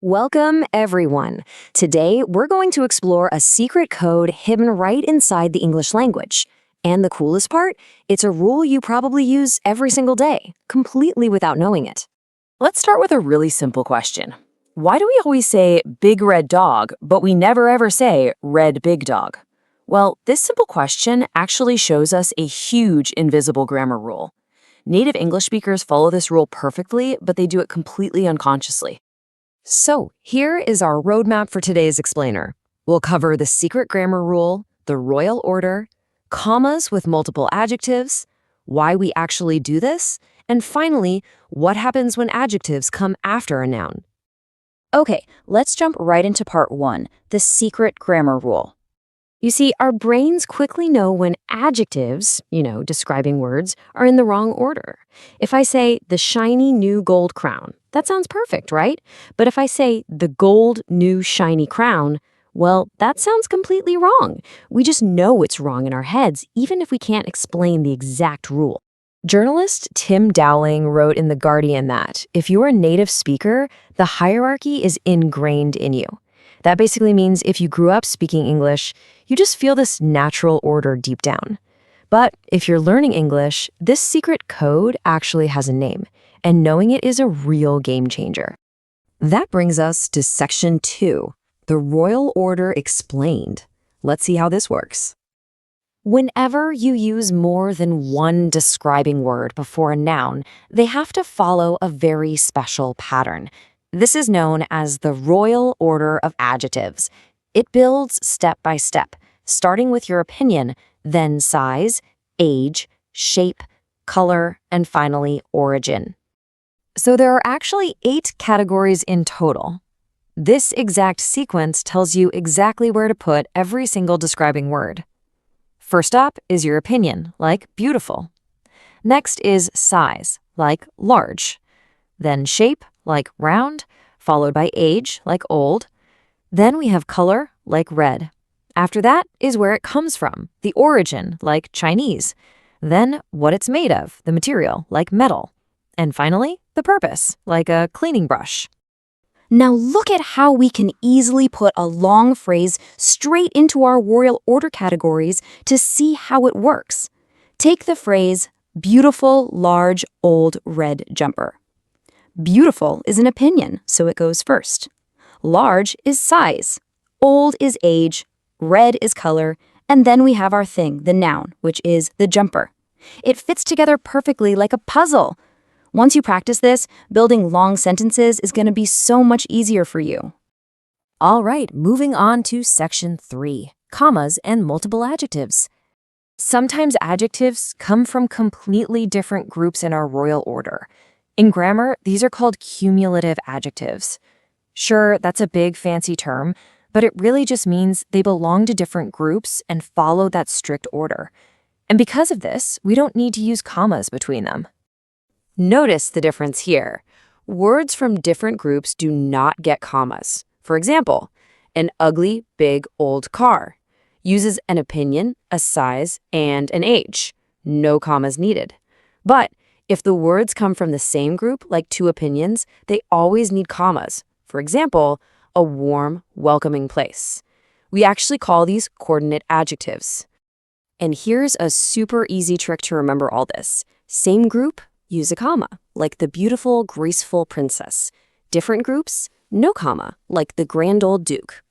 Welcome, everyone. Today, we're going to explore a secret code hidden right inside the English language. And the coolest part, it's a rule you probably use every single day, completely without knowing it. Let's start with a really simple question. Why do we always say big red dog, but we never ever say red big dog? Well, this simple question actually shows us a huge invisible grammar rule. Native English speakers follow this rule perfectly, but they do it completely unconsciously. So, here is our roadmap for today's explainer. We'll cover the secret grammar rule, the royal order, commas with multiple adjectives, why we actually do this, and finally, what happens when adjectives come after a noun. Okay, let's jump right into part 1, the secret grammar rule. You see, our brains quickly know when adjectives, describing words, are in the wrong order. If I say the shiny new gold crown, that sounds perfect, right? But if I say the gold new shiny crown, well, that sounds completely wrong. We just know it's wrong in our heads, even if we can't explain the exact rule. Journalist Tim Dowling wrote in The Guardian that if you're a native speaker, the hierarchy is ingrained in you. That basically means if you grew up speaking English, you just feel this natural order deep down. But if you're learning English, this secret code actually has a name, and knowing it is a real game changer. That brings us to section 2, the royal order explained. Let's see how this works. Whenever you use more than one describing word before a noun, they have to follow a very special pattern. This is known as the Royal Order of Adjectives. It builds step by step, starting with your opinion, then size, age, shape, color, and finally origin. So there are actually 8 categories in total. This exact sequence tells you exactly where to put every single describing word. First up is your opinion, like beautiful. Next is size, like large. Then shape, like round, followed by age, like old. Then we have color, like red. After that is where it comes from, the origin, like Chinese. Then what it's made of, the material, like metal. And finally, the purpose, like a cleaning brush. Now look at how we can easily put a long phrase straight into our royal order categories to see how it works. Take the phrase, beautiful, large, old, red jumper. Beautiful is an opinion, so it goes first. Large is size. Old is age. Red is color. And then we have our thing, the noun, which is the jumper. It fits together perfectly like a puzzle. Once you practice this, building long sentences is going to be so much easier for you. All right, moving on to section 3, commas and multiple adjectives. Sometimes adjectives come from completely different groups in our royal order. In grammar, these are called cumulative adjectives. Sure, that's a big fancy term, but it really just means they belong to different groups and follow that strict order. And because of this, we don't need to use commas between them. Notice the difference here. Words from different groups do not get commas. For example, an ugly, big, old car uses an opinion, a size, and an age. No commas needed. But if the words come from the same group, like 2 opinions, they always need commas. For example, a warm, welcoming place. We actually call these coordinate adjectives. And here's a super easy trick to remember all this. Same group, use a comma, like the beautiful, graceful princess. Different groups, no comma, like the grand old duke.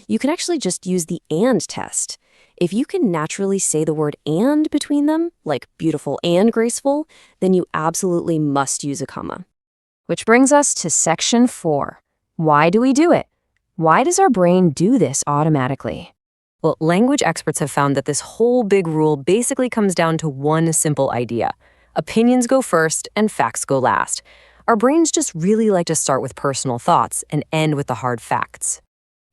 You can actually just use the and test. If you can naturally say the word and between them, like beautiful and graceful, then you absolutely must use a comma. Which brings us to section 4. Why do we do it? Why does our brain do this automatically? Well, language experts have found that this whole big rule basically comes down to one simple idea. Opinions go first and facts go last. Our brains just really like to start with personal thoughts and end with the hard facts.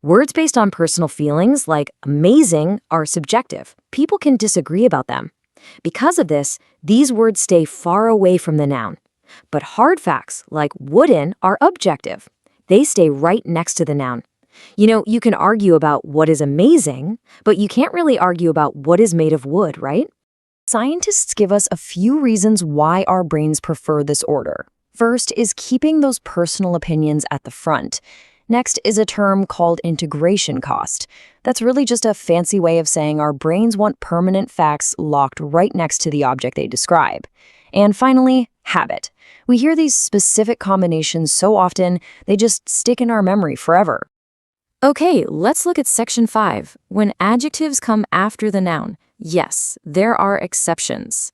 Words based on personal feelings, like amazing, are subjective. People can disagree about them. Because of this, these words stay far away from the noun. But hard facts, like wooden, are objective. They stay right next to the noun. You can argue about what is amazing, but you can't really argue about what is made of wood, right? Scientists give us a few reasons why our brains prefer this order. First is keeping those personal opinions at the front. Next is a term called integration cost. That's really just a fancy way of saying our brains want permanent facts locked right next to the object they describe. And finally, habit. We hear these specific combinations so often, they just stick in our memory forever. Okay, let's look at section 5. When adjectives come after the noun, yes, there are exceptions.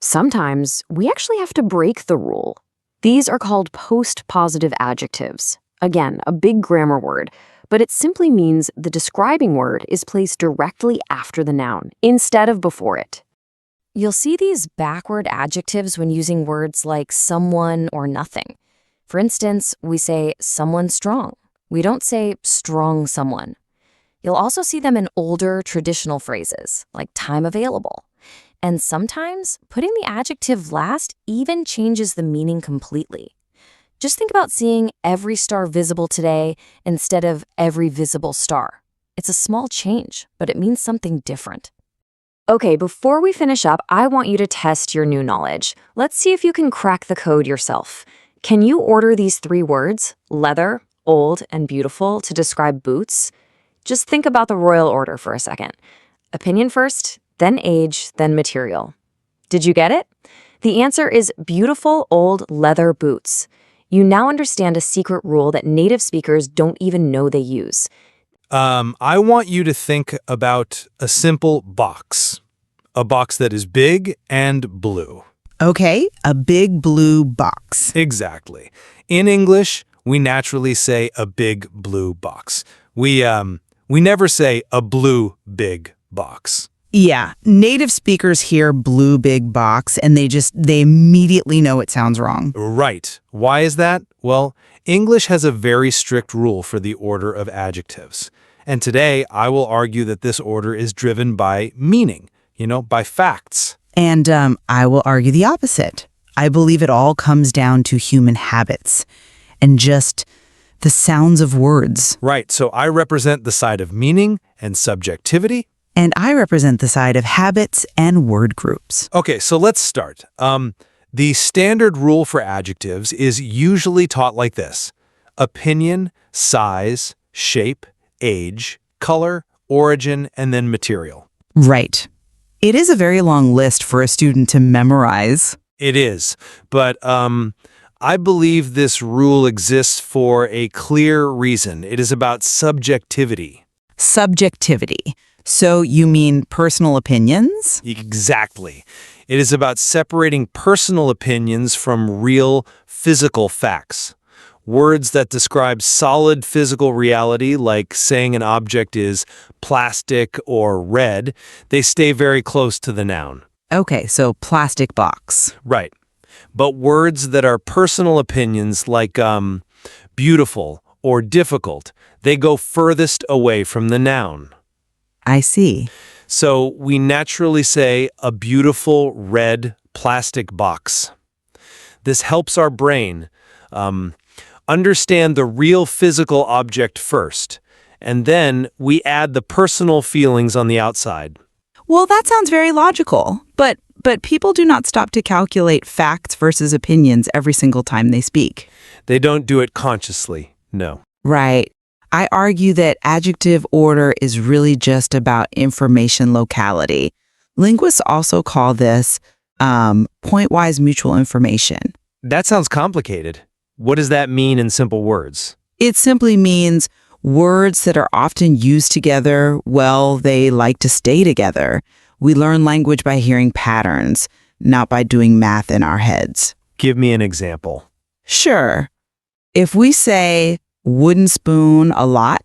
Sometimes we actually have to break the rule. These are called post-positive adjectives. Again, a big grammar word, but it simply means the describing word is placed directly after the noun, instead of before it. You'll see these backward adjectives when using words like someone or nothing. For instance, we say someone strong. We don't say strong someone. You'll also see them in older traditional phrases, like time available. And sometimes, putting the adjective last even changes the meaning completely. Just think about seeing every star visible today instead of every visible star. It's a small change, but it means something different. Okay, before we finish up, I want you to test your new knowledge. Let's see if you can crack the code yourself. Can you order these 3 words, leather, old, and beautiful, to describe boots? Just think about the royal order for a second. Opinion first, then age, then material. Did you get it? The answer is beautiful old leather boots. You now understand a secret rule that native speakers don't even know they use. I want you to think about a simple box. A box that is big and blue. Okay, a big blue box. Exactly. In English, we naturally say a big blue box. We never say a blue big box. Yeah, native speakers hear blue big box and they immediately know it sounds wrong. Right. Why is that? Well, English has a very strict rule for the order of adjectives. And today, I will argue that this order is driven by meaning, by facts. And I will argue the opposite. I believe it all comes down to human habits and just the sounds of words. Right. So I represent the side of meaning and subjectivity. And I represent the side of habits and word groups. Okay, so let's start. The standard rule for adjectives is usually taught like this: opinion, size, shape, age, color, origin, and then material. Right. It is a very long list for a student to memorize. It is, but I believe this rule exists for a clear reason. It is about subjectivity. Subjectivity. So you mean personal opinions? Exactly. It is about separating personal opinions from real physical facts. Words that describe solid physical reality, like saying an object is plastic or red, they stay very close to the noun. Okay, so plastic box. Right. But words that are personal opinions, like beautiful or difficult, they go furthest away from the noun. I see. So we naturally say a beautiful red plastic box. This helps our brain understand the real physical object first, and then we add the personal feelings on the outside. Well, that sounds very logical, but people do not stop to calculate facts versus opinions every single time they speak. They don't do it consciously, no. Right. I argue that adjective order is really just about information locality. Linguists also call this point-wise mutual information. That sounds complicated. What does that mean in simple words? It simply means words that are often used together, well, they like to stay together. We learn language by hearing patterns, not by doing math in our heads. Give me an example. Sure. If we say wooden spoon a lot,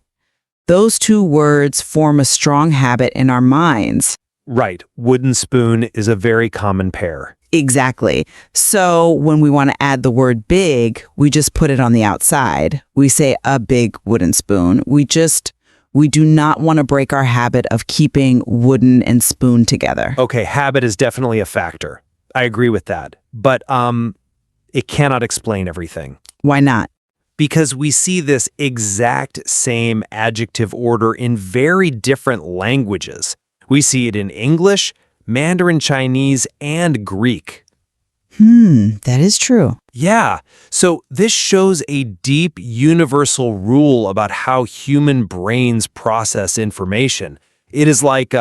those 2 words form a strong habit in our minds. Right. Wooden spoon is a very common pair. Exactly. So when we want to add the word big, we just put it on the outside. We say a big wooden spoon. We do not want to break our habit of keeping wooden and spoon together. Okay, habit is definitely a factor. I agree with that. But it cannot explain everything. Why not? Because we see this exact same adjective order in very different languages. We see it in English, Mandarin Chinese, and Greek. That is true. Yeah, so this shows a deep universal rule about how human brains process information. It is like,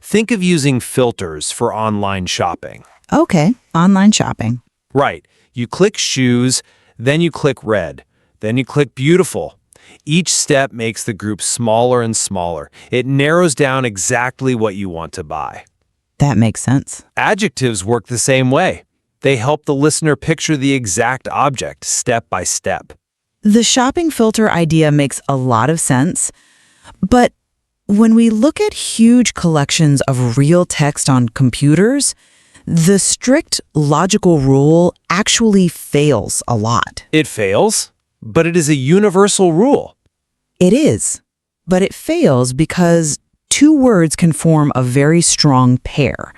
think of using filters for online shopping. Okay, online shopping. Right. You click shoes, then you click red, then you click beautiful. Each step makes the group smaller and smaller. It narrows down exactly what you want to buy. That makes sense. Adjectives work the same way. They help the listener picture the exact object step by step. The shopping filter idea makes a lot of sense, but when we look at huge collections of real text on computers, the strict logical rule actually fails a lot. It fails, but it is a universal rule. It is, but it fails because two words can form a very strong pair.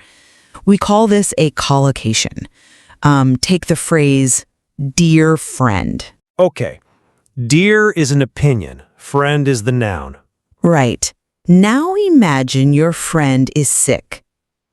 We call this a collocation. Take the phrase, dear friend. Okay. Dear is an opinion. Friend is the noun. Right. Now imagine your friend is sick.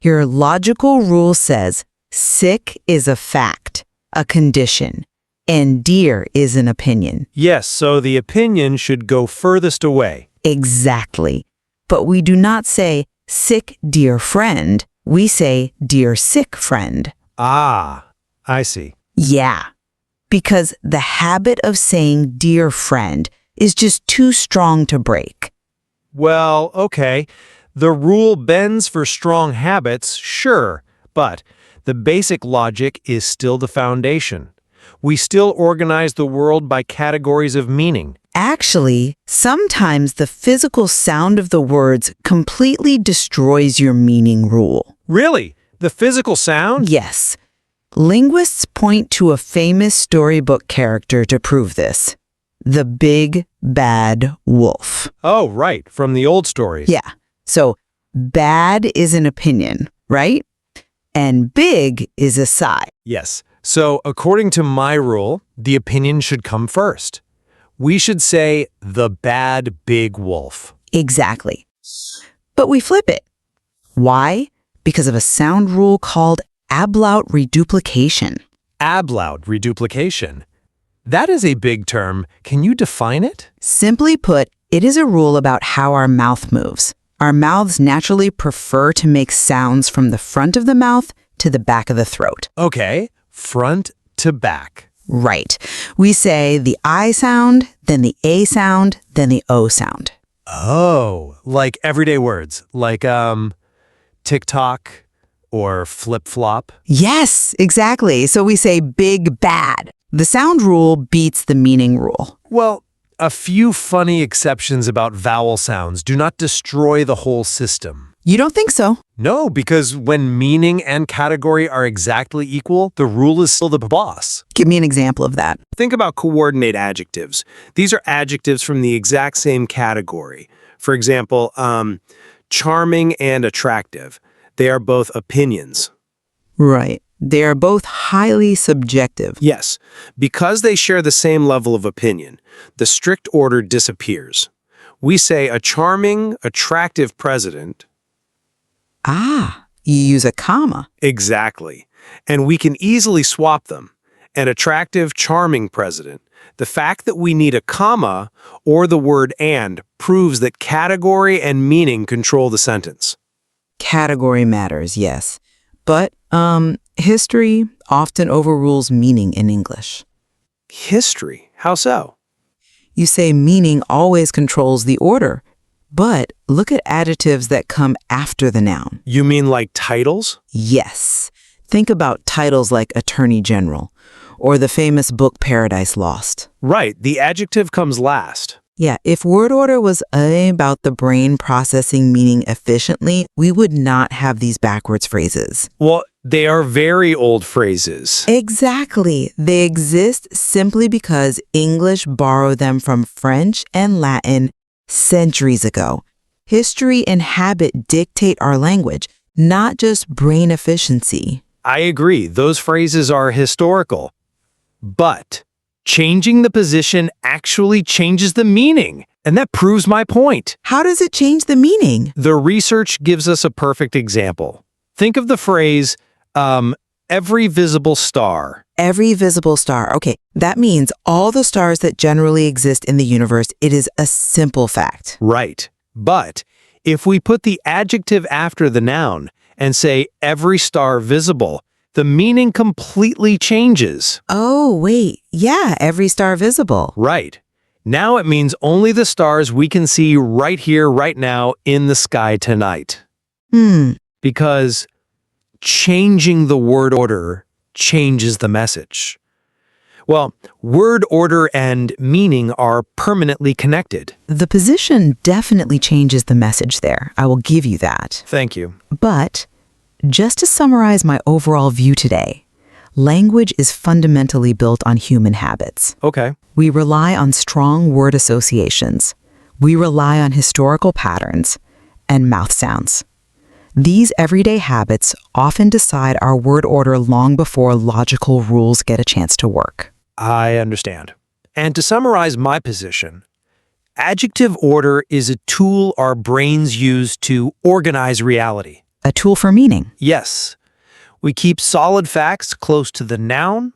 Your logical rule says sick is a fact, a condition, and dear is an opinion. Yes, so the opinion should go furthest away. Exactly. But we do not say sick dear friend. We say dear sick friend. Ah, I see. Yeah. Because the habit of saying dear friend is just too strong to break. Well, okay. The rule bends for strong habits, sure, but the basic logic is still the foundation. We still organize the world by categories of meaning. Actually, sometimes the physical sound of the words completely destroys your meaning rule. Really? The physical sound? Yes. Linguists point to a famous storybook character to prove this. The big, bad wolf. Oh, right, from the old stories. Yeah. So, bad is an opinion, right? And big is a sigh. Yes. So, according to my rule, the opinion should come first. We should say, the bad big wolf. Exactly. But we flip it. Why? Because of a sound rule called ablaut reduplication. Ablaut reduplication. That is a big term. Can you define it? Simply put, it is a rule about how our mouth moves. Our mouths naturally prefer to make sounds from the front of the mouth to the back of the throat. Okay, front to back. Right. We say the I sound, then the A sound, then the O sound. Oh, like everyday words, like TikTok or flip-flop. Yes, exactly. So we say big bad. The sound rule beats the meaning rule. Well, a few funny exceptions about vowel sounds do not destroy the whole system. You don't think so? No, because when meaning and category are exactly equal, the rule is still the boss. Give me an example of that. Think about coordinate adjectives. These are adjectives from the exact same category. For example, charming and attractive. They are both opinions. Right. They are both highly subjective. Yes, because they share the same level of opinion, the strict order disappears. We say a charming, attractive president. Ah, you use a comma. Exactly. And we can easily swap them. An attractive, charming president. The fact that we need a comma or the word and proves that category and meaning control the sentence. Category matters, yes. But, history often overrules meaning in English. History? How so? You say meaning always controls the order, but look at adjectives that come after the noun. You mean like titles? Yes. Think about titles like Attorney General or the famous book Paradise Lost. Right, the adjective comes last. Yeah, if word order was about the brain processing meaning efficiently, we would not have these backwards phrases. Well, they are very old phrases. Exactly. They exist simply because English borrowed them from French and Latin centuries ago. History and habit dictate our language, not just brain efficiency. I agree, those phrases are historical. But changing the position actually changes the meaning, and that proves my point. How does it change the meaning? The research gives us a perfect example. Think of the phrase, every visible star. Every visible star. Okay, that means all the stars that generally exist in the universe. It is a simple fact. Right. But if we put the adjective after the noun and say every star visible, the meaning completely changes. Oh, wait. Yeah, every star visible. Right. Now it means only the stars we can see right here, right now, in the sky tonight. Because changing the word order changes the message. Well, word order and meaning are permanently connected. The position definitely changes the message there. I will give you that. Thank you. But just to summarize my overall view today, language is fundamentally built on human habits. Okay. We rely on strong word associations. We rely on historical patterns and mouth sounds. These everyday habits often decide our word order long before logical rules get a chance to work. I understand. And to summarize my position, adjective order is a tool our brains use to organize reality. A tool for meaning. Yes, we keep solid facts close to the noun,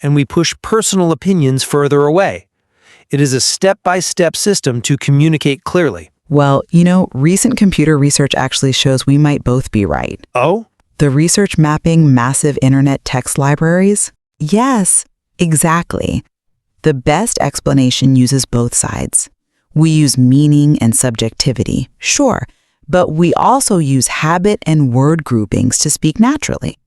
and we push personal opinions further away. It is a step-by-step system to communicate clearly. Well, recent computer research actually shows we might both be right. Oh? The research mapping massive internet text libraries? Yes, exactly. The best explanation uses both sides. We use meaning and subjectivity, sure, but we also use habit and word groupings to speak naturally.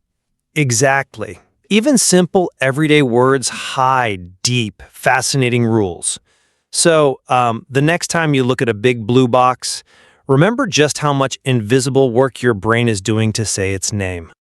Exactly. Even simple everyday words hide deep, fascinating rules. So, the next time you look at a big blue box, remember just how much invisible work your brain is doing to say its name.